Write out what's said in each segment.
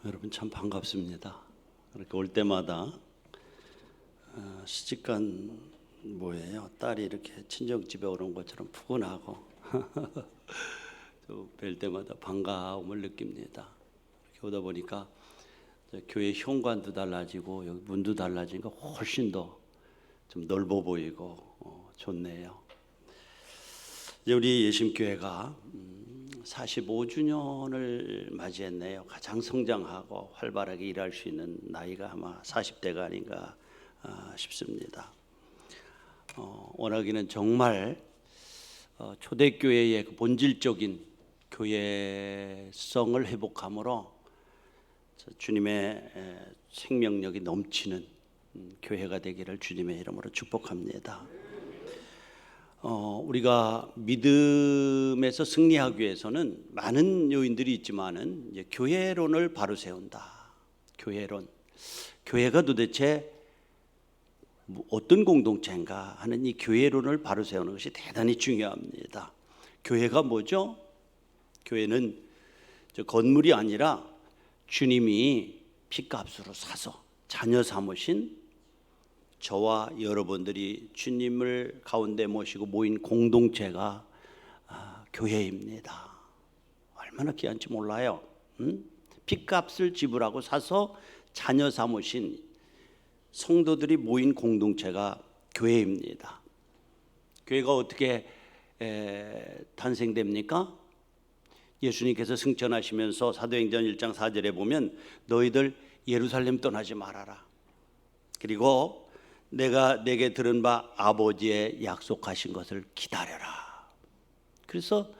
여러분 참 반갑습니다. 이렇게 올 때마다 시집간 뭐예요? 딸이 이렇게 친정집에 오는 것처럼 푸근하고 또 뵐 때마다 반가움을 느낍니다. 이렇게 오다 보니까 교회 현관도 달라지고 여기 문도 달라지니까 훨씬 더 좀 넓어 보이고 좋네요. 이제 우리 예심교회가 45주년을 맞이했네요. 가장 성장하고 활발하게 일할 수 있는 나이가 아마 40대가 아닌가 싶습니다. 원하기는 정말 초대교회의 그 본질적인 교회성을 회복함으로 주님의 생명력이 넘치는 교회가 되기를 주님의 이름으로 축복합니다. 우리가 믿음에서 승리하기 위해서는 많은 요인들이 있지만은 이제 교회론을 바로 세운다. 교회론, 교회가 도대체 어떤 공동체인가 하는 이 교회론을 바로 세우는 것이 대단히 중요합니다. 교회가 뭐죠? 교회는 건물이 아니라 주님이 핏값으로 사서 자녀 삼으신 저와 여러분들이 주님을 가운데 모시고 모인 공동체가 교회입니다. 얼마나 귀한지 몰라요. 핏값을 지불하고 사서 자녀 삼으신 성도들이 모인 공동체가 교회입니다. 교회가 어떻게 탄생됩니까? 예수님께서 승천하시면서 사도행전 1장 4절에 보면 너희들 예루살렘 떠나지 말아라. 그리고 내가 내게 들은 바 아버지의 약속하신 것을 기다려라. 그래서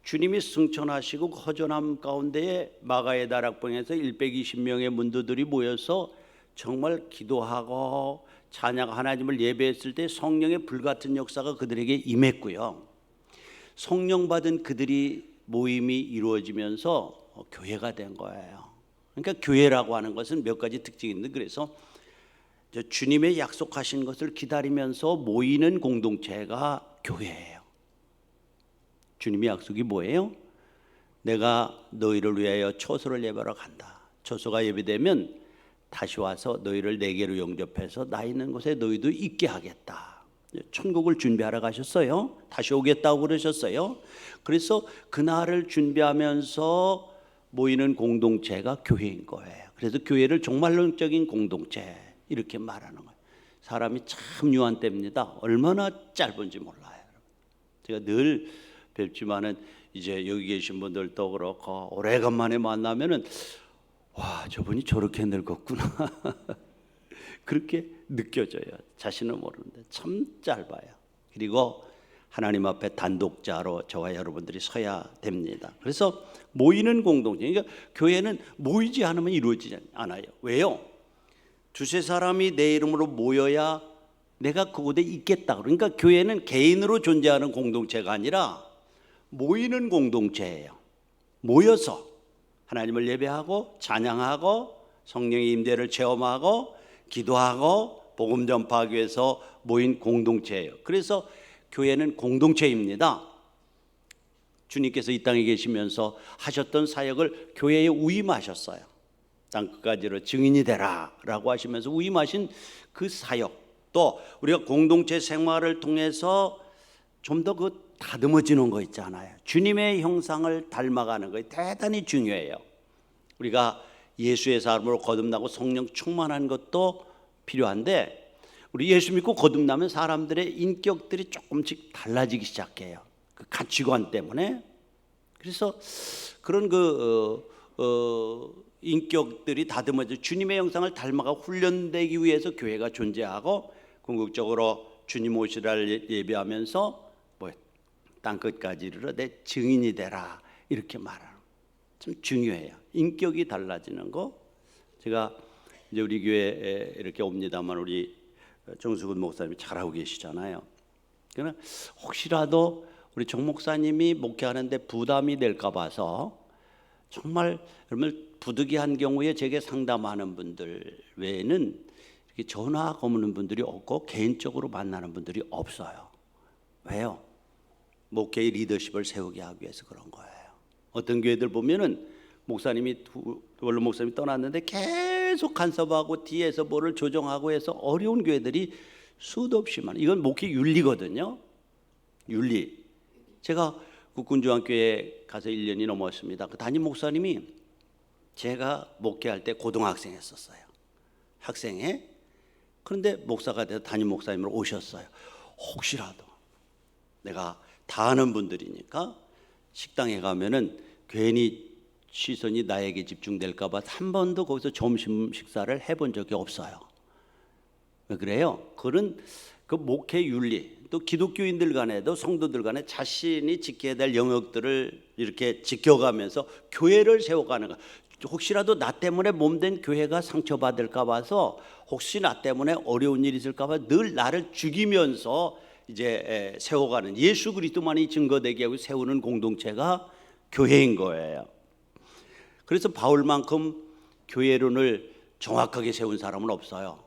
주님이 승천하시고 허전함 가운데에 마가의 다락방에서 120명의 문도들이 모여서 정말 기도하고 찬양 하나님을 예배했을 때 성령의 불같은 역사가 그들에게 임했고요. 성령 받은 그들이 모임이 이루어지면서 교회가 된 거예요. 그러니까 교회라고 하는 것은 몇 가지 특징이 있는데, 그래서 주님의 약속하신 것을 기다리면서 모이는 공동체가 교회예요. 주님의 약속이 뭐예요? 내가 너희를 위하여 초소를 예배하러 간다. 초소가 예배되면 다시 와서 너희를 내게로 영접해서 나 있는 곳에 너희도 있게 하겠다. 천국을 준비하러 가셨어요. 다시 오겠다고 그러셨어요. 그래서 그날을 준비하면서 모이는 공동체가 교회인 거예요. 그래서 교회를 종말론적인 공동체 이렇게 말하는 거예요. 사람이 참 유한 때입니다. 얼마나 짧은지 몰라요. 제가 늘 뵙지만은 이제 여기 계신 분들도 그렇고 오래간만에 만나면은 와, 저분이 저렇게 늙었구나 그렇게 느껴져요. 자신은 모르는데 참 짧아요. 그리고 하나님 앞에 단독자로 저와 여러분들이 서야 됩니다. 그래서 모이는 공동체, 그러니까 교회는 모이지 않으면 이루어지지 않아요. 왜요? 두세 사람이 내 이름으로 모여야 내가 그곳에 있겠다. 그러니까 교회는 개인으로 존재하는 공동체가 아니라 모이는 공동체예요. 모여서 하나님을 예배하고 찬양하고 성령의 임재를 체험하고 기도하고 복음 전파하기 위해서 모인 공동체예요. 그래서 교회는 공동체입니다. 주님께서 이 땅에 계시면서 하셨던 사역을 교회에 위임하셨어요. 땅끝까지로 증인이 되라 라고 하시면서 위임하신 그 사역, 또 우리가 공동체 생활을 통해서 좀 더 그 다듬어지는 거 있잖아요. 주님의 형상을 닮아가는 거 대단히 중요해요. 우리가 예수의 사람으로 거듭나고 성령 충만한 것도 필요한데, 우리 예수 믿고 거듭나면 사람들의 인격들이 조금씩 달라지기 시작해요. 그 가치관 때문에. 그래서 그런 인격들이 다듬어져 주님의 형상을 닮아가 훈련되기 위해서 교회가 존재하고, 궁극적으로 주님 오시라를 예배하면서 땅끝까지 이르러 내 증인이 되라 이렇게 말하는 거 참 중요해요. 인격이 달라지는 거. 제가 이제 우리 교회에 이렇게 옵니다만 우리 정수근 목사님이 잘하고 계시잖아요. 그러나 혹시라도 우리 정 목사님이 목회하는데 부담이 될까 봐서 정말 여러분 부득이한 경우에 제게 상담하는 분들 외에는 이렇게 전화 거무는 분들이 없고 개인적으로 만나는 분들이 없어요. 왜요? 목회의 리더십을 세우게 하기 위해서 그런 거예요. 어떤 교회들 보면은 목사님이 원로 목사님이 떠났는데 계속 간섭하고 뒤에서 뭐를 조정하고 해서 어려운 교회들이 수도 없이 많아요. 이건 목회 윤리거든요. 윤리. 제가 국군중앙교회에 가서 1년이 넘었습니다. 그 담임 목사님이 제가 목회할 때 고등학생 했었어요. 학생회. 그런데 목사가 돼서 담임 목사님으로 오셨어요. 혹시라도 내가 다 아는 분들이니까 식당에 가면은 괜히 시선이 나에게 집중될까 봐 한 번도 거기서 점심 식사를 해본 적이 없어요. 왜 그래요? 그런 그 목회 윤리, 또 기독교인들 간에도 성도들 간에 자신이 지켜야 될 영역들을 이렇게 지켜가면서 교회를 세워가는 거. 혹시라도 나 때문에 몸된 교회가 상처받을까 봐서, 혹시 나 때문에 어려운 일이 있을까 봐 늘 나를 죽이면서 이제 세워가는, 예수 그리스도만이 증거되게 하고 세우는 공동체가 교회인 거예요. 그래서 바울만큼 교회론을 정확하게 세운 사람은 없어요.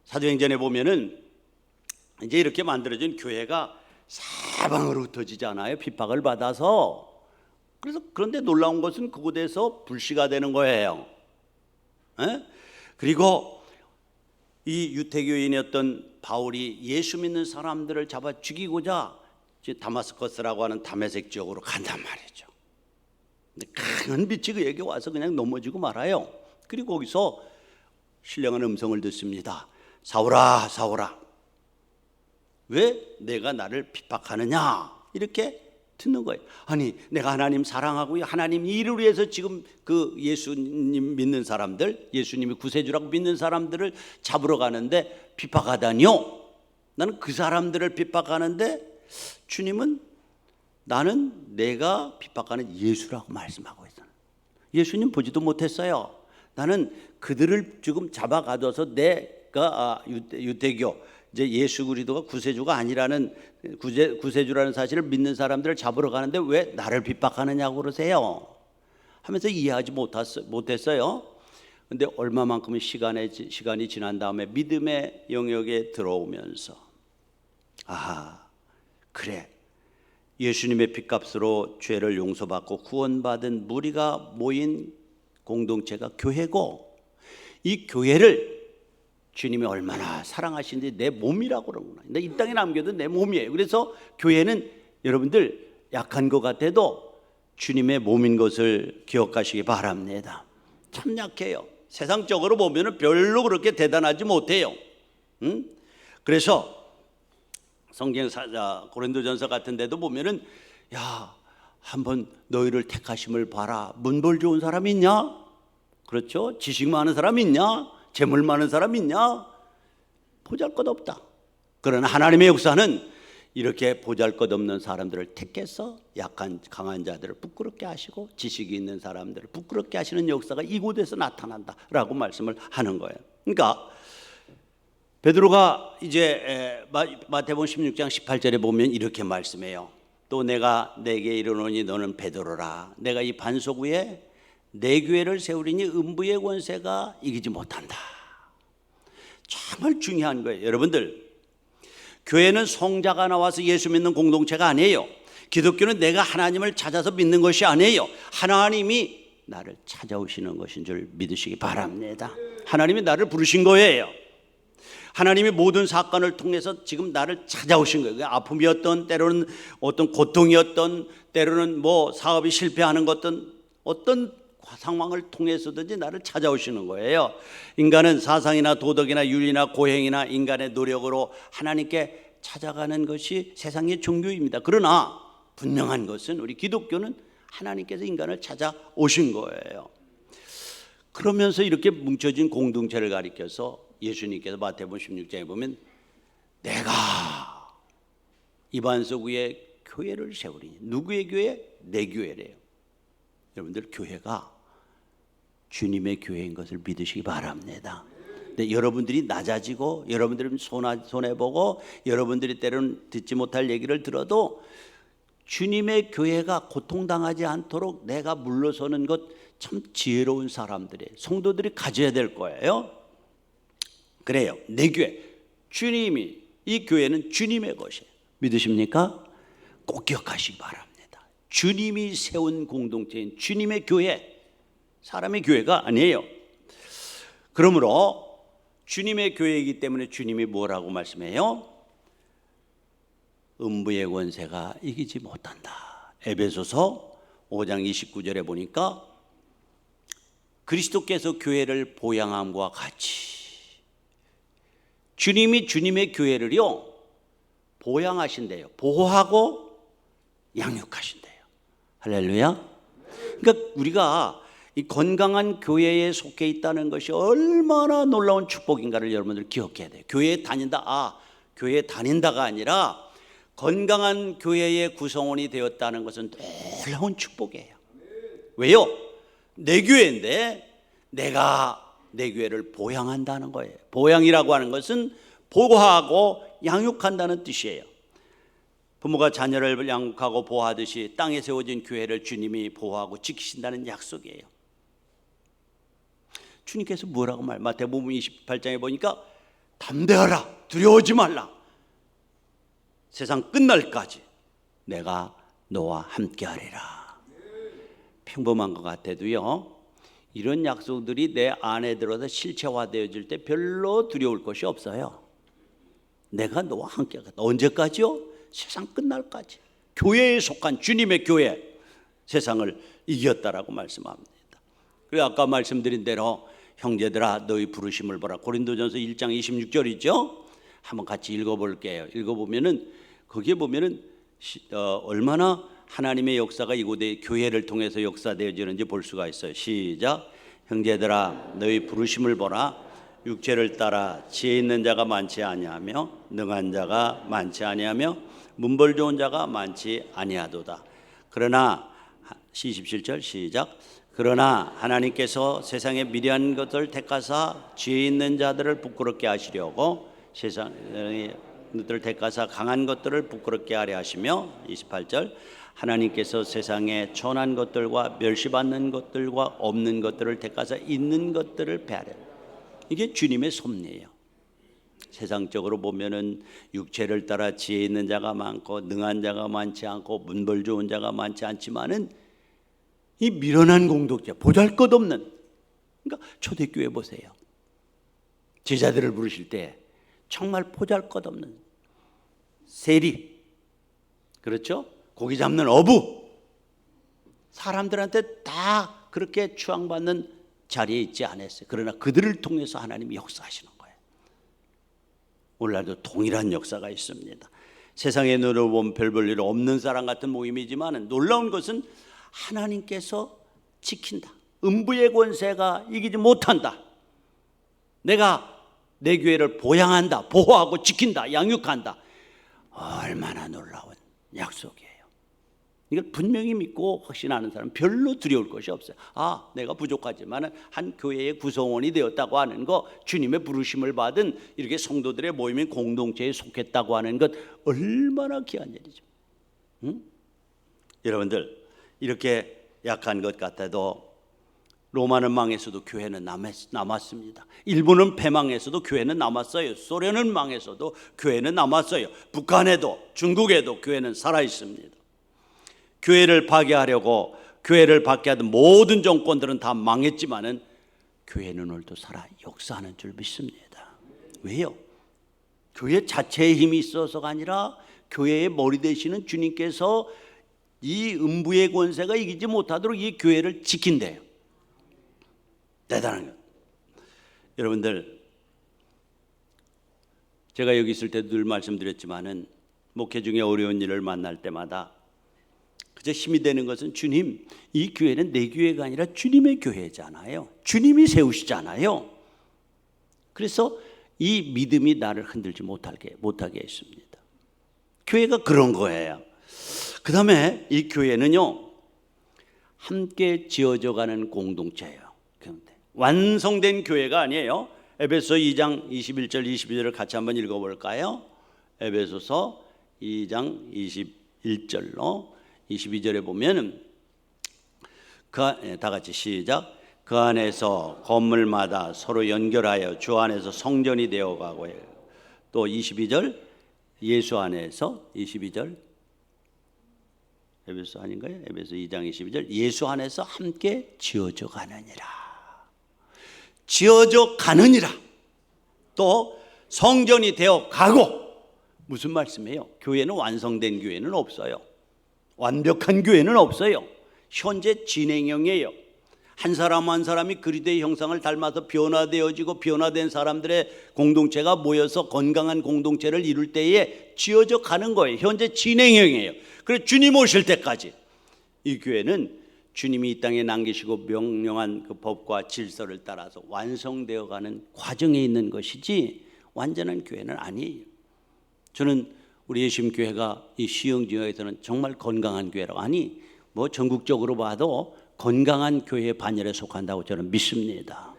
사도행전에 보면은 이제 이렇게 만들어진 교회가 사방으로 흩어지잖아요. 핍박을 받아서. 그래서 그런데 놀라운 것은 그곳에서 불씨가 되는 거예요. 그리고 이 유태교인이었던 바울이 예수 믿는 사람들을 잡아 죽이고자 다마스커스라고 하는 다메섹 지역으로 간단 말이죠. 근데 강한 빛이 그에게 와서 그냥 넘어지고 말아요. 그리고 거기서 신령한 음성을 듣습니다. 사울아, 사울아, 왜 내가 나를 핍박하느냐? 이렇게 듣는 거예요. 아니, 내가 하나님 사랑하고 하나님 일을 위해서 지금 그 예수님 믿는 사람들, 예수님이 구세주라고 믿는 사람들을 잡으러 가는데 핍박하다니요? 나는 그 사람들을 핍박하는데 주님은 나는 내가 핍박하는 예수라고 말씀하고 있어요. 예수님 보지도 못했어요. 나는 그들을 지금 잡아가둬서 내가 유대교, 이제 예수 그리스도가 구세주가 아니라는, 구세주라는 사실을 믿는 사람들을 잡으러 가는데 왜 나를 핍박하느냐고 그러세요 하면서 이해하지 못했어요. 근데 얼마만큼의 시간이 지난 다음에 믿음의 영역에 들어오면서, 아하, 그래, 예수님의 핏값으로 죄를 용서받고 구원받은 무리가 모인 공동체가 교회고, 이 교회를 주님이 얼마나 사랑하시는지 내 몸이라고 그러구나. 이 땅에 남겨도 내 몸이에요. 그래서 교회는 여러분들 약한 것 같아도 주님의 몸인 것을 기억하시기 바랍니다. 참 약해요. 세상적으로 보면 별로 그렇게 대단하지 못해요. 그래서 성경 고린도전서 같은 데도 보면은, 야, 한번 너희를 택하심을 봐라. 문벌 좋은 사람 있냐? 그렇죠? 지식 많은 사람 있냐? 재물 많은 사람 있냐? 보잘것없다. 그러나 하나님의 역사는 이렇게 보잘것없는 사람들을 택해서 약한 강한 자들을 부끄럽게 하시고 지식이 있는 사람들을 부끄럽게 하시는 역사가 이곳에서 나타난다라고 말씀을 하는 거예요. 그러니까 베드로가 이제 마태복음 16장 18절에 보면 이렇게 말씀해요. 또 내가 내게 이르노니 너는 베드로라. 내가 이 반석 위에 내 교회를 세우리니 음부의 권세가 이기지 못한다. 정말 중요한 거예요. 여러분들, 교회는 성자가 나와서 예수 믿는 공동체가 아니에요. 기독교는 내가 하나님을 찾아서 믿는 것이 아니에요. 하나님이 나를 찾아오시는 것인 줄 믿으시기 바랍니다. 하나님이 나를 부르신 거예요. 하나님이 모든 사건을 통해서 지금 나를 찾아오신 거예요. 아픔이었던, 때로는 어떤 고통이었던, 때로는 뭐 사업이 실패하는 것든 어떤 상황을 통해서든지 나를 찾아오시는 거예요. 인간은 사상이나 도덕이나 윤리나 고행이나 인간의 노력으로 하나님께 찾아가는 것이 세상의 종교입니다. 그러나 분명한 것은 우리 기독교는 하나님께서 인간을 찾아오신 거예요. 그러면서 이렇게 뭉쳐진 공동체를 가리켜서 예수님께서 마태복음 16장에 보면 내가 이 반석 위에 교회를 세우리니, 누구의 교회? 내 교회래요. 여러분들, 교회가 주님의 교회인 것을 믿으시기 바랍니다. 근데 여러분들이 낮아지고 여러분들이 손해보고 여러분들이 때로는 듣지 못할 얘기를 들어도 주님의 교회가 고통당하지 않도록 내가 물러서는 것 참 지혜로운 사람들이, 성도들이 가져야 될 거예요. 그래요. 내 교회, 주님이, 이 교회는 주님의 것이에요. 믿으십니까? 꼭 기억하시기 바랍니다. 주님이 세운 공동체인 주님의 교회, 사람의 교회가 아니에요. 그러므로 주님의 교회이기 때문에 주님이 뭐라고 말씀해요? 음부의 권세가 이기지 못한다. 에베소서 5장 29절에 보니까 그리스도께서 교회를 보양함과 같이 주님이 주님의 교회를요 보양하신대요. 보호하고 양육하신대요. 할렐루야. 그러니까 우리가 이 건강한 교회에 속해 있다는 것이 얼마나 놀라운 축복인가를 여러분들 기억해야 돼요. 교회에 다닌다, 교회에 다닌다가 아니라 건강한 교회의 구성원이 되었다는 것은 놀라운 축복이에요. 왜요? 내 교회인데 내가 내 교회를 보양한다는 거예요. 보양이라고 하는 것은 보호하고 양육한다는 뜻이에요. 부모가 자녀를 양육하고 보호하듯이 땅에 세워진 교회를 주님이 보호하고 지키신다는 약속이에요. 주님께서 뭐라고 마태복음 28장에 보니까 담대하라, 두려워하지 말라, 세상 끝날까지 내가 너와 함께하리라. 평범한 것 같아도요, 이런 약속들이 내 안에 들어서 실체화되어질 때 별로 두려울 것이 없어요. 내가 너와 함께하겠다. 언제까지요? 세상 끝날까지. 교회에 속한 주님의 교회, 세상을 이겼다라고 말씀합니다. 그리고 아까 말씀드린 대로 형제들아 너희 부르심을 보라. 고린도전서 1장 26절이죠. 한번 같이 읽어볼게요. 읽어보면은 거기에 보면은 얼마나 하나님의 역사가 이곳에 교회를 통해서 역사되어지는지 볼 수가 있어요. 시작. 형제들아 너희 부르심을 보라. 육체를 따라 지혜 있는 자가 많지 아니하며 능한 자가 많지 아니하며 문벌 좋은 자가 많지 아니하도다. 그러나 27절 시작. 그러나 하나님께서 세상의 미련한 것을 택하사 지혜 있는 자들을 부끄럽게 하시려고 세상의 것들을 택하사 강한 것들을 부끄럽게 하려 하시며 28절. 하나님께서 세상에 천한 것들과 멸시받는 것들과 없는 것들을 택하사 있는 것들을 배하려. 이게 주님의 섭리예요. 세상적으로 보면은 육체를 따라 지혜 있는 자가 많고 능한 자가 많지 않고 문벌 좋은 자가 많지 않지만은 이 미련한 공동체, 보잘것없는, 그러니까 초대교회 보세요. 제자들을 부르실 때 정말 보잘것없는 세리, 그렇죠? 고기 잡는 어부, 사람들한테 다 그렇게 추앙받는 자리에 있지 않았어요. 그러나 그들을 통해서 하나님이 역사하시는 거예요. 오늘날도 동일한 역사가 있습니다. 세상의 눈으로 보면 별 볼 일 없는 사람 같은 모임이지만 놀라운 것은 하나님께서 지킨다. 음부의 권세가 이기지 못한다. 내가 내 교회를 보양한다, 보호하고 지킨다, 양육한다. 얼마나 놀라운 약속이에요. 이걸 분명히 믿고 확신하는 사람은 별로 두려울 것이 없어요. 내가 부족하지만 한 교회의 구성원이 되었다고 하는 거, 주님의 부르심을 받은 이렇게 성도들의 모임인 공동체에 속했다고 하는 것, 얼마나 귀한 일이죠. 여러분들, 이렇게 약한 것 같아도 로마는 망해서도 교회는 남았습니다. 일본은 패망해서도 교회는 남았어요. 소련은 망해서도 교회는 남았어요. 북한에도 중국에도 교회는 살아있습니다. 교회를 파괴하려고 교회를 박해하던 모든 정권들은 다 망했지만은 교회는 오늘도 살아 역사하는 줄 믿습니다. 왜요? 교회 자체의 힘이 있어서가 아니라 교회의 머리 되시는 주님께서 이 음부의 권세가 이기지 못하도록 이 교회를 지킨대요. 대단한 것. 여러분들, 제가 여기 있을 때도 늘 말씀드렸지만은 목회 중에 어려운 일을 만날 때마다 그저 힘이 되는 것은 주님, 이 교회는 내 교회가 아니라 주님의 교회잖아요. 주님이 세우시잖아요. 그래서 이 믿음이 나를 흔들지 못하게 했습니다. 교회가 그런 거예요. 그 다음에 이 교회는요, 함께 지어져가는 공동체예요. 완성된 교회가 아니에요. 에베소 2장 21절 22절을 같이 한번 읽어볼까요? 에베소서 2장 21절로 22절에 보면 다 같이 시작. 그 안에서 건물마다 서로 연결하여 주 안에서 성전이 되어가고 해요. 또 22절 예수 안에서 22절 에베소 아닌가요? 에베소 2장 22절 예수 안에서 함께 지어져 가느니라. 지어져 가느니라. 또 성전이 되어 가고. 무슨 말씀이에요? 교회는 완성된 교회는 없어요. 완벽한 교회는 없어요. 현재 진행형이에요. 한 사람 한 사람이 그리스도의 형상을 닮아서 변화되어지고 변화된 사람들의 공동체가 모여서 건강한 공동체를 이룰 때에 지어져 가는 거예요. 현재 진행형이에요. 그래서 주님 오실 때까지 이 교회는 주님이 이 땅에 남기시고 명령한 그 법과 질서를 따라서 완성되어 가는 과정에 있는 것이지 완전한 교회는 아니에요. 저는 우리 예수님교회가 이 시흥 지역에서는 정말 건강한 교회라고, 아니 뭐 전국적으로 봐도 건강한 교회의 반열에 속한다고 저는 믿습니다.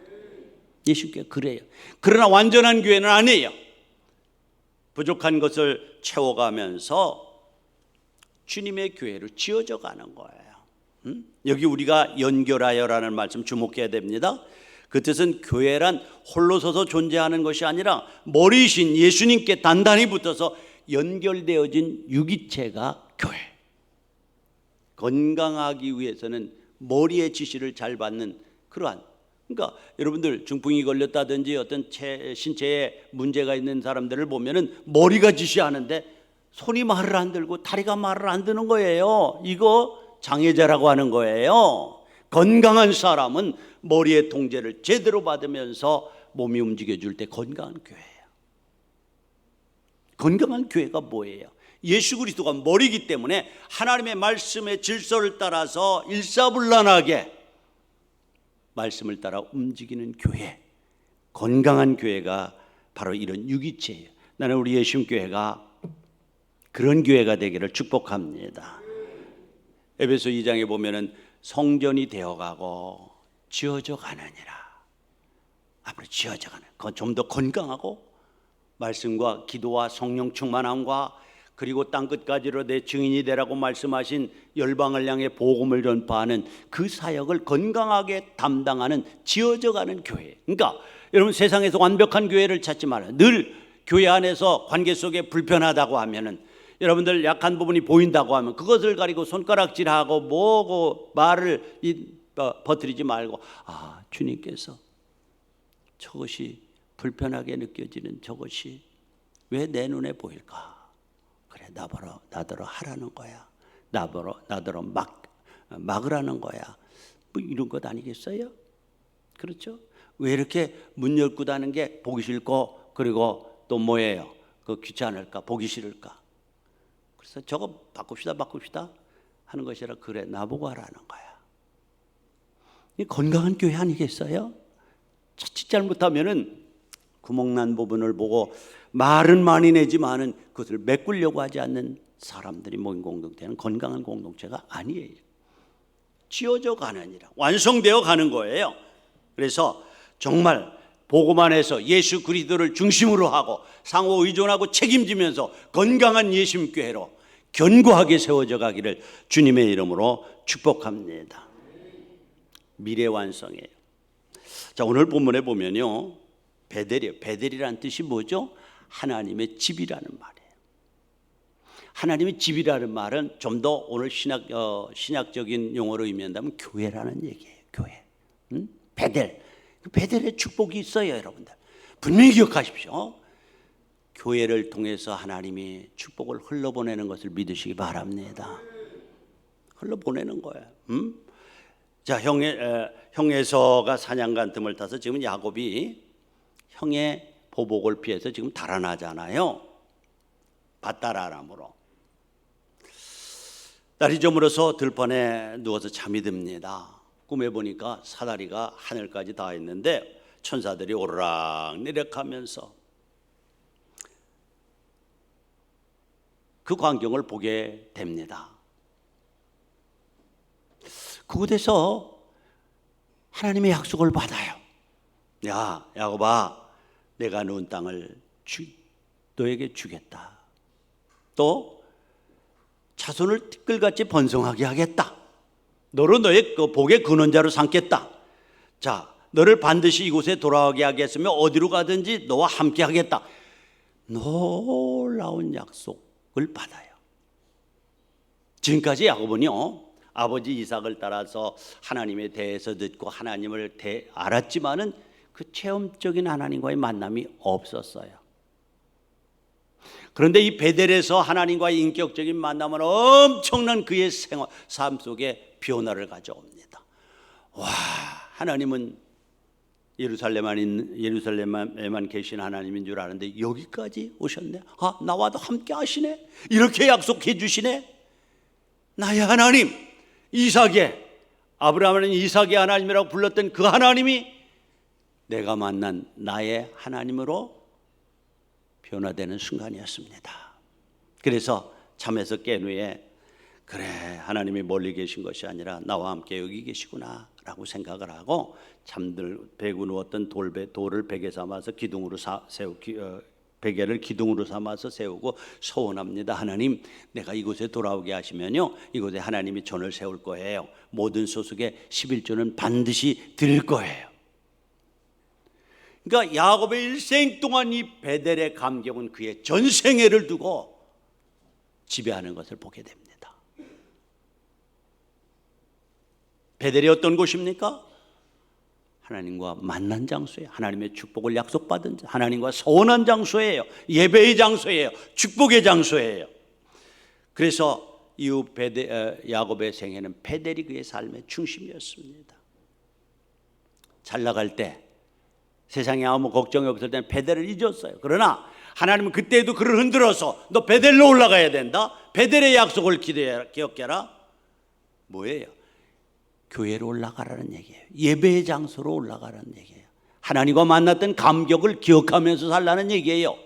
예수님교회 그래요. 그러나 완전한 교회는 아니에요. 부족한 것을 채워가면서 주님의 교회로 지어져 가는 거예요. 여기 우리가 연결하여라는 말씀 주목해야 됩니다. 그 뜻은 교회란 홀로 서서 존재하는 것이 아니라 머리이신 예수님께 단단히 붙어서 연결되어진 유기체가 교회. 건강하기 위해서는 머리의 지시를 잘 받는 그러한, 그러니까 여러분들 중풍이 걸렸다든지 어떤 신체에 문제가 있는 사람들을 보면은 머리가 지시하는데 손이 말을 안 들고 다리가 말을 안 드는 거예요. 이거 장애자라고 하는 거예요. 건강한 사람은 머리의 통제를 제대로 받으면서 몸이 움직여줄 때 건강한 교회예요. 건강한 교회가 뭐예요? 예수 그리스도가 머리이기 때문에 하나님의 말씀의 질서를 따라서 일사불란하게 말씀을 따라 움직이는 교회, 건강한 교회가 바로 이런 유기체예요. 나는 우리 예수님교회가 그런 교회가 되기를 축복합니다. 에베소 2장에 보면은 성전이 되어가고 지어져 가느니라. 앞으로 지어져 가는, 그건 좀 더 건강하고 말씀과 기도와 성령 충만함과 그리고 땅끝까지로 내 증인이 되라고 말씀하신 열방을 향해 복음을 전파하는 그 사역을 건강하게 담당하는 지어져 가는 교회. 그러니까 여러분 세상에서 완벽한 교회를 찾지 말아요. 늘 교회 안에서 관계 속에 불편하다고 하면은, 여러분들 약한 부분이 보인다고 하면 그것을 가리고 손가락질하고 뭐고 말을 버티지 말고, 아, 주님께서 저것이 불편하게 느껴지는 저것이 왜 내 눈에 보일까? 그래, 나더러 하라는 거야. 나더러 막으라는 거야. 뭐 이런 것 아니겠어요? 그렇죠? 왜 이렇게 문 열고 다는 게 보기 싫고, 그리고 또 뭐예요? 그 귀찮을까? 보기 싫을까? 그래서 저거 바꿉시다 하는 것이라, 그래, 나보고 하라는 거야. 이 건강한 교회 아니겠어요? 자칫 잘못하면은 구멍난 부분을 보고 말은 많이 내지만은 그것을 메꾸려고 하지 않는 사람들이 모인 공동체는 건강한 공동체가 아니에요. 지어져 가느니라, 완성되어 가는 거예요. 그래서 정말 복음 안에서 예수 그리스도를 중심으로 하고 상호 의존하고 책임지면서 건강한 예수님교회로 견고하게 세워져 가기를 주님의 이름으로 축복합니다. 미래 완성이에요. 자, 오늘 본문에 보면요, 베델이에요. 베델이라는 뜻이 뭐죠? 하나님의 집이라는 말이에요. 하나님의 집이라는 말은 좀 더 오늘 신약적인 용어로 의미한다면 교회라는 얘기예요. 교회. 베델. 베델의 축복이 있어요, 여러분들. 분명히 기억하십시오. 교회를 통해서 하나님이 축복을 흘러보내는 것을 믿으시기 바랍니다. 흘러보내는 거예요. 자, 형에서가 사냥간 틈을 타서 지금 야곱이 형의 보복을 피해서 지금 달아나잖아요. 밧다라람으로. 날이 저물어서 들판에 누워서 잠이 듭니다. 꿈에 보니까 사다리가 하늘까지 닿아 있는데 천사들이 오르락 내려가면서 그 광경을 보게 됩니다. 그곳에서 하나님의 약속을 받아요. 야, 야곱아, 내가 놓은 땅을 너에게 주겠다. 또 자손을 티끌같이 번성하게 하겠다. 너로 너의 그 복의 근원자로 삼겠다. 자, 너를 반드시 이곳에 돌아오게 하겠으며 어디로 가든지 너와 함께 하겠다. 놀라운 약속을 받아요. 지금까지 야곱은요, 아버지 이삭을 따라서 하나님에 대해서 듣고 하나님을 알았지만은 그 체험적인 하나님과의 만남이 없었어요. 그런데 이 베델에서 하나님과의 인격적인 만남은 엄청난 그의 삶 속에 변화를 가져옵니다. 와, 하나님은 예루살렘에만 계신 하나님인 줄 아는데 여기까지 오셨네. 아, 나와도 함께 하시네. 이렇게 약속해 주시네. 나의 하나님, 아브라함은 이삭의 하나님이라고 불렀던 그 하나님이 내가 만난 나의 하나님으로 변화되는 순간이었습니다. 그래서 잠에서 깬 후에 그래, 하나님이 멀리 계신 것이 아니라 나와 함께 여기 계시구나 라고 생각을 하고 베고 누웠던 돌을 베개 삼아서 베개를 기둥으로 삼아서 세우고 소원합니다. 하나님, 내가 이곳에 돌아오게 하시면요, 이곳에 하나님이 전을 세울 거예요. 모든 소속의 11조는 반드시 드릴 거예요. 그러니까 야곱의 일생 동안 이 베델의 감격은 그의 전생애를 두고 지배하는 것을 보게 됩니다. 베델이 어떤 곳입니까? 하나님과 만난 장소예요. 하나님의 축복을 약속받은, 하나님과 소원한 장소예요. 예배의 장소예요. 축복의 장소예요. 그래서 이후 야곱의 생애는 베델이 그의 삶의 중심이었습니다. 잘 나갈 때, 세상에 아무 걱정이 없을 때는 베델을 잊었어요. 그러나 하나님은 그때에도 그를 흔들어서 너 베델로 올라가야 된다. 베델의 약속을 기억해라. 뭐예요? 교회로 올라가라는 얘기예요. 예배의 장소로 올라가라는 얘기예요. 하나님과 만났던 감격을 기억하면서 살라는 얘기예요.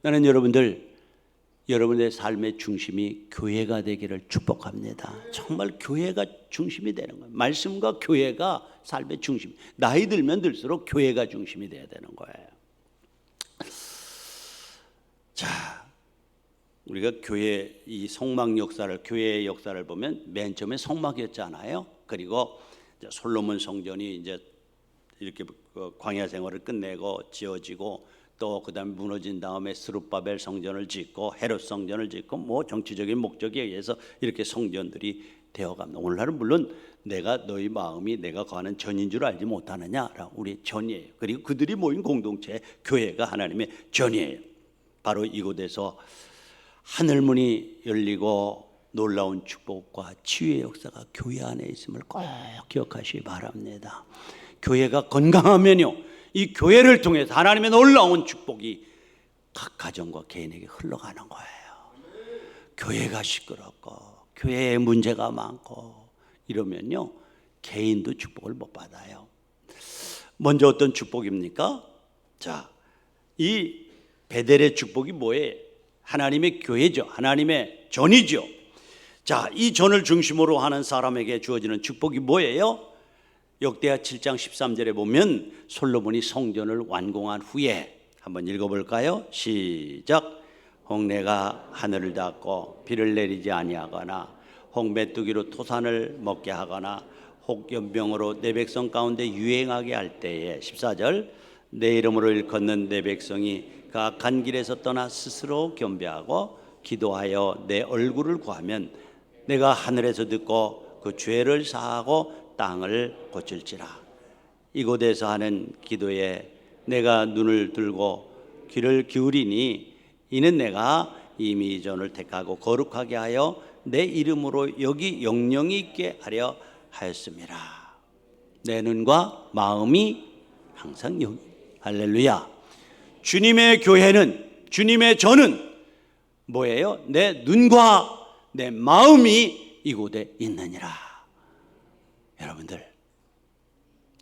나는 여러분의 삶의 중심이 교회가 되기를 축복합니다. 정말 교회가 중심이 되는 거예요. 말씀과 교회가 삶의 중심. 나이 들면 들수록 교회가 중심이 돼야 되는 거예요. 자, 우리가 교회 이 성막 역사를, 교회의 역사를 보면 맨 처음에 성막이었잖아요. 그리고 이제 솔로몬 성전이 이제 이렇게 광야 생활을 끝내고 지어지고, 또 그다음에 무너진 다음에 스룹바벨 성전을 짓고 헤롯 성전을 짓고, 뭐 정치적인 목적에 의해서 이렇게 성전들이 되어갑니다. 오늘날은 물론 내가 너희 마음이 내가 거하는 전인 줄 알지 못하느냐라고 우리 전이에요. 그리고 그들이 모인 공동체 교회가 하나님의 전이에요. 바로 이곳에서 하늘문이 열리고 놀라운 축복과 치유의 역사가 교회 안에 있음을 꼭 기억하시기 바랍니다. 교회가 건강하면요, 이 교회를 통해서 하나님의 놀라운 축복이 각 가정과 개인에게 흘러가는 거예요. 교회가 시끄럽고 교회에 문제가 많고 이러면요, 개인도 축복을 못 받아요. 먼저 어떤 축복입니까? 자, 이 베델의 축복이 뭐예요? 하나님의 교회죠. 하나님의 전이죠. 자, 이 전을 중심으로 하는 사람에게 주어지는 축복이 뭐예요? 역대하 7장 13절에 보면 솔로몬이 성전을 완공한 후에, 한번 읽어볼까요? 시작. 혹 내가 하늘을 닫고 비를 내리지 아니하거나 혹 메뚜기로 토산을 먹게 하거나 혹 연병으로 내 백성 가운데 유행하게 할 때에, 14절, 내 이름으로 일컫는 내 백성이 그 악한 길에서 떠나 스스로 겸비하고 기도하여 내 얼굴을 구하면 내가 하늘에서 듣고 그 죄를 사하고 땅을 고칠지라. 이곳에서 하는 기도에 내가 눈을 들고 귀를 기울이니 이는 내가 이미 이 전을 택하고 거룩하게 하여 내 이름으로 여기 영영이 있게 하려 하였습니다. 내 눈과 마음이 항상 여기. 할렐루야. 주님의 교회는, 주님의 전은 뭐예요? 내 눈과 내 마음이 이곳에 있느니라. 여러분들,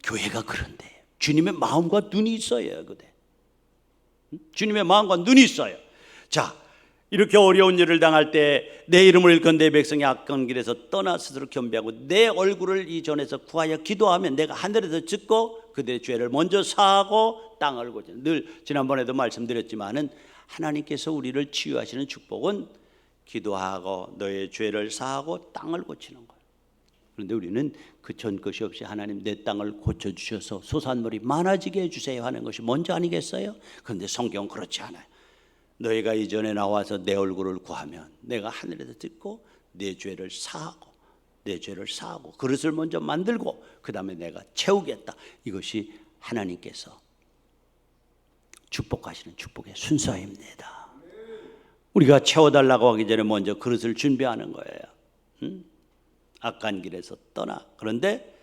교회가 그런데 주님의 마음과 눈이 있어요. 그대 주님의 마음과 눈이 있어요. 자, 이렇게 어려운 일을 당할 때 내 이름을 일컫는 내 백성이 악한 길에서 떠나 스스로 겸비하고 내 얼굴을 이 전에서 구하여 기도하면 내가 하늘에서 듣고 그들의 죄를 먼저 사하고 땅을 고치는, 늘 지난번에도 말씀드렸지만은 하나님께서 우리를 치유하시는 축복은 기도하고 너의 죄를 사하고 땅을 고치는 거예요. 그런데 우리는 그 전 것이 없이 하나님 내 땅을 고쳐주셔서 소산물이 많아지게 해주세요 하는 것이 먼저 아니겠어요? 그런데 성경은 그렇지 않아요. 너희가 이전에 나와서 내 얼굴을 구하면 내가 하늘에서 듣고 내 죄를 사하고 내 죄를 사하고 그릇을 먼저 만들고 그 다음에 내가 채우겠다. 이것이 하나님께서 축복하시는 축복의 순서입니다. 우리가 채워달라고 하기 전에 먼저 그릇을 준비하는 거예요. 악한 길에서 떠나. 그런데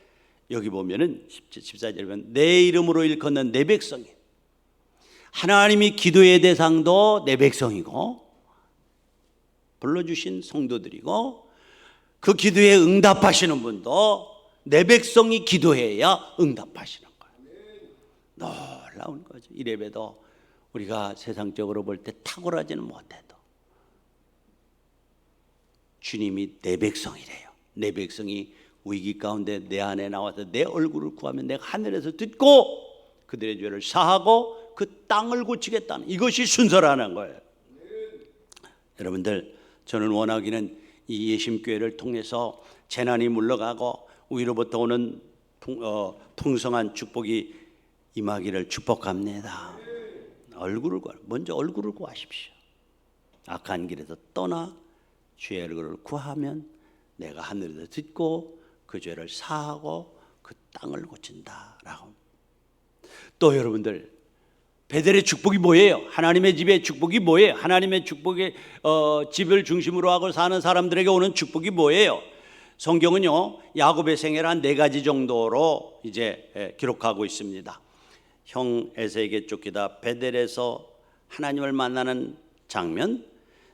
여기 보면은 14절에 보면 내 이름으로 일컫는 내 백성이, 하나님이 기도의 대상도 내 백성이고 불러주신 성도들이고 그 기도에 응답하시는 분도 내 백성이 기도해야 응답하시는 거예요. 놀라운 거죠. 이래봬도 우리가 세상적으로 볼 때 탁월하지는 못해도 주님이 내 백성이래요. 내 백성이 위기 가운데 내 안에 나와서 내 얼굴을 구하면 내가 하늘에서 듣고 그들의 죄를 사하고 그 땅을 고치겠다는, 이것이 순서라는 거예요. 여러분들, 저는 원하기는 이 예심교회를 통해서 재난이 물러가고 위로부터 오는 풍성한 축복이 임하기를 축복합니다. 먼저 얼굴을 구하십시오. 악한 길에서 떠나 주의 얼굴을 구하면 내가 하늘에서 듣고 그 죄를 사하고 그 땅을 고친다라고. 또 여러분들, 베델의 축복이 뭐예요? 하나님의 집의 축복이 뭐예요? 하나님의 축복의 집을 중심으로 하고 사는 사람들에게 오는 축복이 뭐예요? 성경은요, 야곱의 생애를 한 4가지 정도로 이제 기록하고 있습니다. 형 에서에게 쫓기다 베델에서 하나님을 만나는 장면,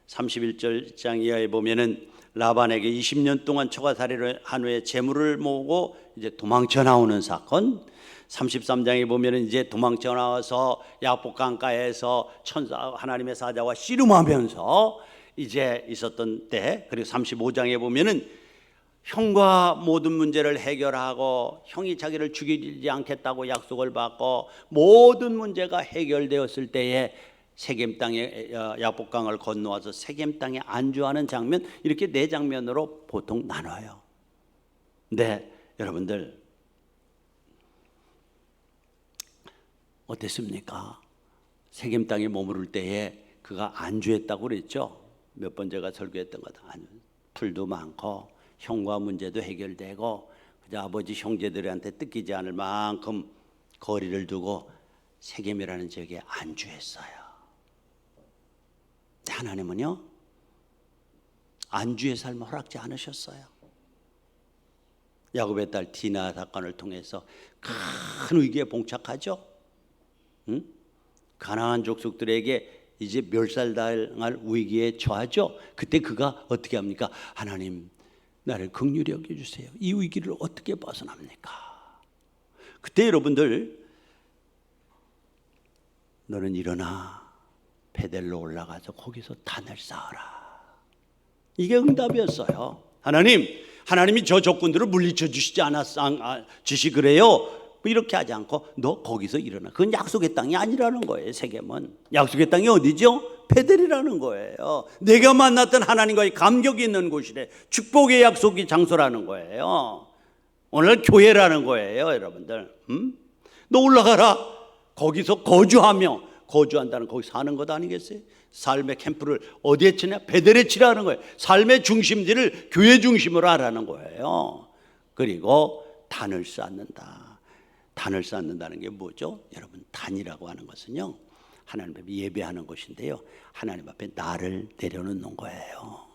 31장 이하에 보면은 라반에게 20년 동안 처가살이를 한 후에 재물을 모으고 이제 도망쳐 나오는 사건, 33장에 보면은 이제 도망쳐 나와서 야복 강가에서 천사 하나님의 사자와 씨름하면서 이제 있었던 때, 그리고 35장에 보면은 형과 모든 문제를 해결하고 형이 자기를 죽이지 않겠다고 약속을 받고 모든 문제가 해결되었을 때에 세겜 땅에 야복강을 건너와서 세겜 땅에 안주하는 장면, 이렇게 4장면으로 보통 나눠요. 네, 여러분들 어땠습니까? 세겜 땅에 머무를 때에 그가 안주했다고 그랬죠. 몇 번 제가 설교했던 거다. 풀도 많고 형과 문제도 해결되고 그저 아버지 형제들한테 뜯기지 않을 만큼 거리를 두고 세겜이라는 지역에 안주했어요. 하나님은요, 안주의 삶을 허락지 않으셨어요. 야곱의 딸 디나 사건을 통해서 큰 위기에 봉착하죠. 가나안 족속들에게 이제 멸살당할 위기에 처하죠. 그때 그가 어떻게 합니까? 하나님, 나를 긍휼히 여겨주세요. 이 위기를 어떻게 벗어납니까? 그때 여러분들, 너는 일어나 베델로 올라가서 거기서 단을 쌓아라. 이게 응답이었어요. 하나님이 저 적군들을 물리쳐 주시지 주시 그래요? 이렇게 하지 않고 너 거기서 일어나. 그건 약속의 땅이 아니라는 거예요. 세겜은 약속의 땅이 어디죠? 베델이라는 거예요. 내가 만났던 하나님과의 감격이 있는 곳이래. 축복의 약속의 장소라는 거예요. 오늘 교회라는 거예요, 여러분들. 너 올라가라. 거기서 거주한다는, 거기 사는 것 아니겠어요? 삶의 캠프를 어디에 치냐? 베델에 치라는 거예요. 삶의 중심지를 교회 중심으로 하라는 거예요. 그리고 단을 쌓는다. 단을 쌓는다는 게 뭐죠? 여러분, 단이라고 하는 것은요, 하나님 앞에 예배하는 것인데요, 하나님 앞에 나를 내려놓는 거예요.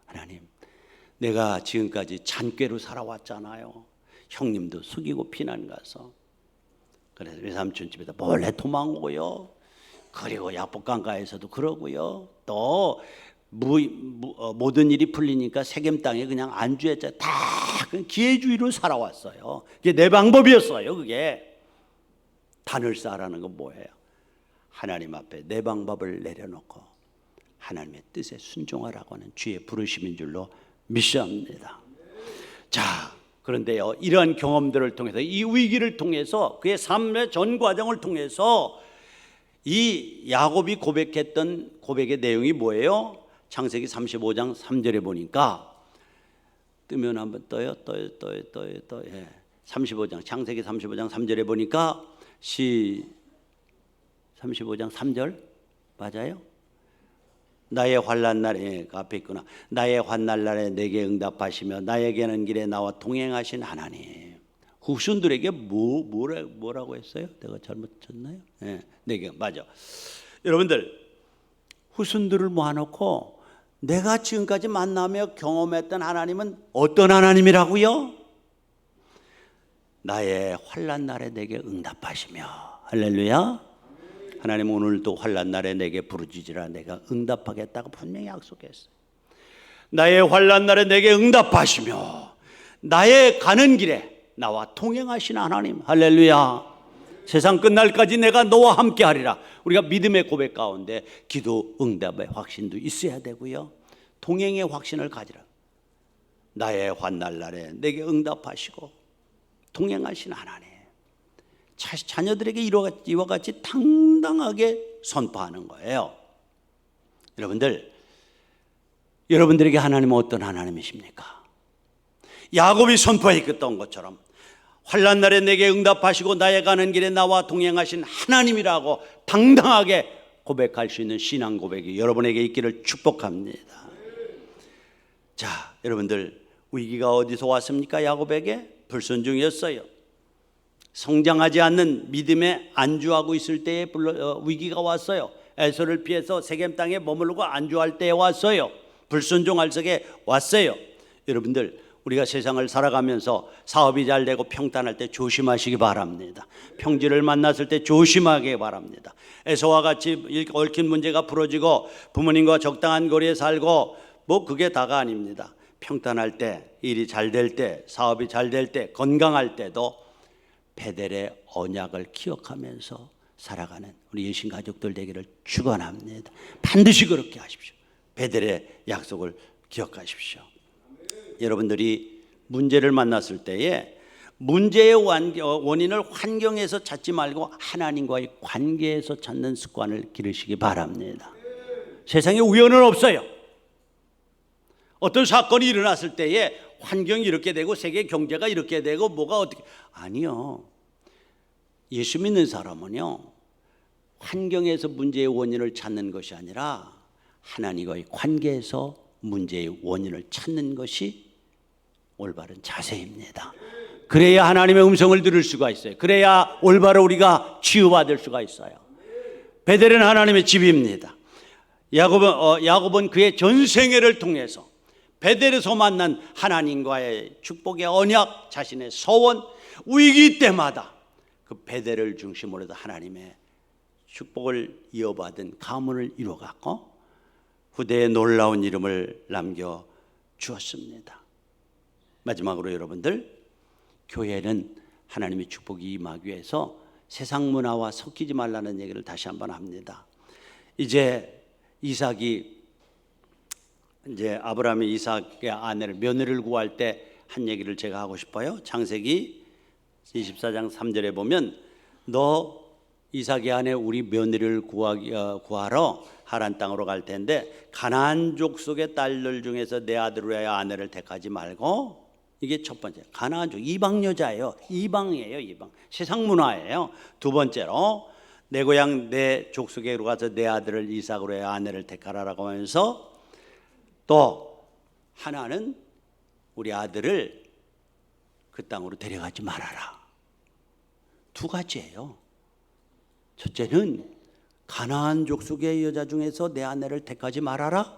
하나님, 내가 지금까지 잔꾀로 살아왔잖아요. 형님도 속이고 피난 가서, 그래서 외삼촌 집에다 몰래 도망오고요, 그리고 야복강가에서도 그러고요, 또 모든 일이 풀리니까 세겜 땅에 그냥 안주했죠. 다 기회주의로 살아왔어요. 그게 내 방법이었어요. 그게 단을 쌓으라는 건 뭐예요? 하나님 앞에 내 방법을 내려놓고 하나님의 뜻에 순종하라고 하는 주의 부르심인 줄로 믿습니다. 자, 그런데요, 이러한 경험들을 통해서, 이 위기를 통해서, 그의 삶의 전 과정을 통해서 이 야곱이 고백했던 고백의 내용이 뭐예요? 창세기 35장 3절에 보니까, 뜨면 한번 떠요. 35장, 창세기 35장 3절에 보니까 35장 3절 맞아요? 나의 환난 날에 앞에 있구나. 나의 환난 날에 내게 응답하시며 나에게 하는 길에 나와 동행하신 하나님. 후손들에게 뭐라고 했어요? 내가 잘못 쳤나요? 네, 내게 맞아. 여러분들 후손들을 모아놓고 내가 지금까지 만나며 경험했던 하나님은 어떤 하나님이라고요? 나의 환난 날에 내게 응답하시며. 할렐루야. 하나님 오늘도 환난 날에 내게 부르짖으라 내가 응답하겠다고 분명히 약속했어요. 나의 환난 날에 내게 응답하시며 나의 가는 길에 나와 동행하신 하나님. 할렐루야. 세상 끝날까지 내가 너와 함께 하리라. 우리가 믿음의 고백 가운데 기도 응답의 확신도 있어야 되고요, 동행의 확신을 가지라. 나의 환난 날에 내게 응답하시고 동행하신 하나님. 자녀들에게 이와 같이 당당하게 선포하는 거예요. 여러분들에게 하나님은 어떤 하나님이십니까? 야곱이 선포했던 것처럼 환난 날에 내게 응답하시고 나의 가는 길에 나와 동행하신 하나님이라고 당당하게 고백할 수 있는 신앙 고백이 여러분에게 있기를 축복합니다. 자, 여러분들 위기가 어디서 왔습니까? 야곱에게 불순종이었어요. 성장하지 않는 믿음에 안주하고 있을 때에 위기가 왔어요. 에서를 피해서 세겜 땅에 머무르고 안주할 때에 왔어요. 불순종할 적에 왔어요. 여러분들 우리가 세상을 살아가면서 사업이 잘 되고 평탄할 때 조심하시기 바랍니다. 평지를 만났을 때 조심하기 바랍니다. 에서와 같이 얽힌 문제가 풀어지고 부모님과 적당한 거리에 살고 그게 다가 아닙니다. 평탄할 때, 일이 잘 될 때, 사업이 잘 될 때, 건강할 때도 베델의 언약을 기억하면서 살아가는 우리 예신 가족들 되기를 축원합니다. 반드시 그렇게 하십시오. 베델의 약속을 기억하십시오. 여러분들이 문제를 만났을 때에 문제의 원인을 환경에서 찾지 말고 하나님과의 관계에서 찾는 습관을 기르시기 바랍니다. 세상에 우연은 없어요. 어떤 사건이 일어났을 때에 환경이 이렇게 되고 세계 경제가 이렇게 되고 뭐가 어떻게, 아니요. 예수 믿는 사람은요, 환경에서 문제의 원인을 찾는 것이 아니라 하나님과의 관계에서 문제의 원인을 찾는 것이 올바른 자세입니다. 그래야 하나님의 음성을 들을 수가 있어요. 그래야 올바로 우리가 치유받을 수가 있어요. 베델은 하나님의 집입니다. 야곱은 그의 전생애를 통해서 베델에서 만난 하나님과의 축복의 언약, 자신의 서원, 위기 때마다 그 베델을 중심으로 해서 하나님의 축복을 이어받은 가문을 이루어갔고 후대에 놀라운 이름을 남겨주었습니다. 마지막으로 여러분들, 교회는 하나님의 축복이 임하기 위해서 세상 문화와 섞이지 말라는 얘기를 다시 한번 합니다. 이제 아브라함이 이삭의 아내를, 며느리를 구할 때 한 얘기를 제가 하고 싶어요. 창세기 24장 3절에 보면 너 이삭의 아내 우리 며느리를 구하러 하란 땅으로 갈 텐데 가나안 족속의 딸들 중에서 내 아들로 해야 아내를 택하지 말고, 이게 첫 번째, 가나안 족, 이방 여자예요. 이방이에요. 이방, 세상 문화예요. 두 번째로 내 고향 내 족속에로 가서 내 아들을 이삭으로 해야 아내를 택하라라고 하면서 또 하나는 우리 아들을 그 땅으로 데려가지 말아라. 두 가지예요. 첫째는 가나안 족속의 여자 중에서 내 아내를 택하지 말아라.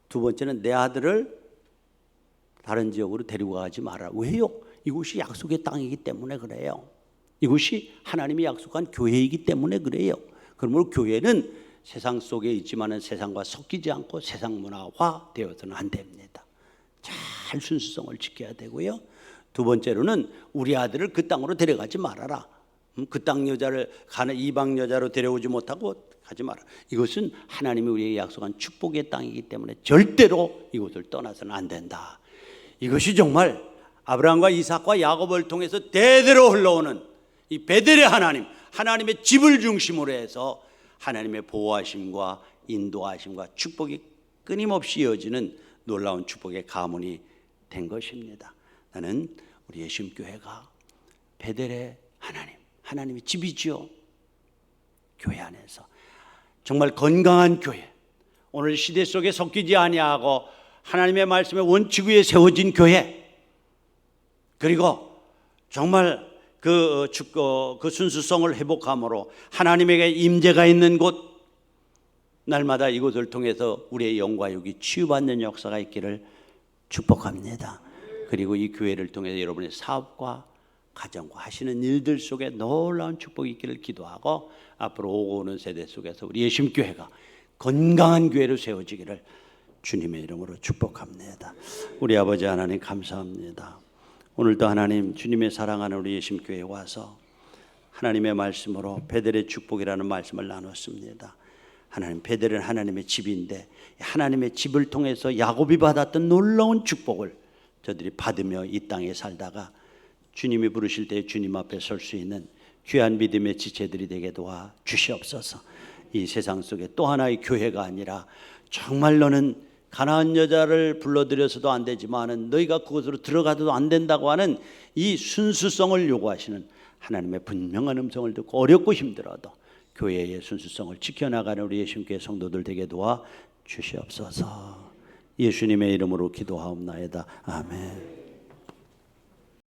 두 번째는 내 아들을 다른 지역으로 데리고 가지 말아라. 왜요? 이곳이 약속의 땅이기 때문에 그래요. 이곳이 하나님이 약속한 교회이기 때문에 그래요. 그러므로 교회는 세상 속에 있지만 세상과 섞이지 않고 세상 문화화 되어서는 안 됩니다. 잘 순수성을 지켜야 되고요. 두 번째로는 우리 아들을 그 땅으로 데려가지 말아라. 그 땅 여자를 이방 여자로 데려오지 못하고 가지 마라. 이것은 하나님이 우리에게 약속한 축복의 땅이기 때문에 절대로 이곳을 떠나서는 안 된다. 이것이 정말 아브라함과 이삭과 야곱을 통해서 대대로 흘러오는 이 베델의 하나님, 하나님의 집을 중심으로 해서 하나님의 보호하심과 인도하심과 축복이 끊임없이 이어지는 놀라운 축복의 가문이 된 것입니다. 나는 우리 예수님교회가 베델의 하나님, 하나님의 집이지요. 교회 안에서 정말 건강한 교회, 오늘 시대 속에 섞이지 아니하고 하나님의 말씀의 원칙 위에 세워진 교회, 그리고 정말 그 순수성을 회복함으로 하나님에게 임재가 있는 곳, 날마다 이곳을 통해서 우리의 영과 육이 치유받는 역사가 있기를 축복합니다. 그리고 이 교회를 통해서 여러분의 사업과 가정과 하시는 일들 속에 놀라운 축복이 있기를 기도하고, 앞으로 오고 오는 세대 속에서 우리 예심교회가 건강한 교회로 세워지기를 주님의 이름으로 축복합니다. 우리 아버지 하나님 감사합니다. 오늘도 하나님 주님의 사랑하는 우리 예심교회에 와서 하나님의 말씀으로 베델의 축복이라는 말씀을 나눴습니다. 하나님, 베델은 하나님의 집인데 하나님의 집을 통해서 야곱이 받았던 놀라운 축복을 저들이 받으며 이 땅에 살다가 주님이 부르실 때 주님 앞에 설 수 있는 귀한 믿음의 지체들이 되게 도와 주시옵소서. 이 세상 속에 또 하나의 교회가 아니라 정말 너는 가나안 여자를 불러들여서도 안 되지만은 너희가 그곳으로 들어가도 안 된다고 하는 이 순수성을 요구하시는 하나님의 분명한 음성을 듣고 어렵고 힘들어도 교회의 순수성을 지켜나가는 우리 예수님께 성도들 되게 도와 주시옵소서. 예수님의 이름으로 기도하옵나이다. 아멘.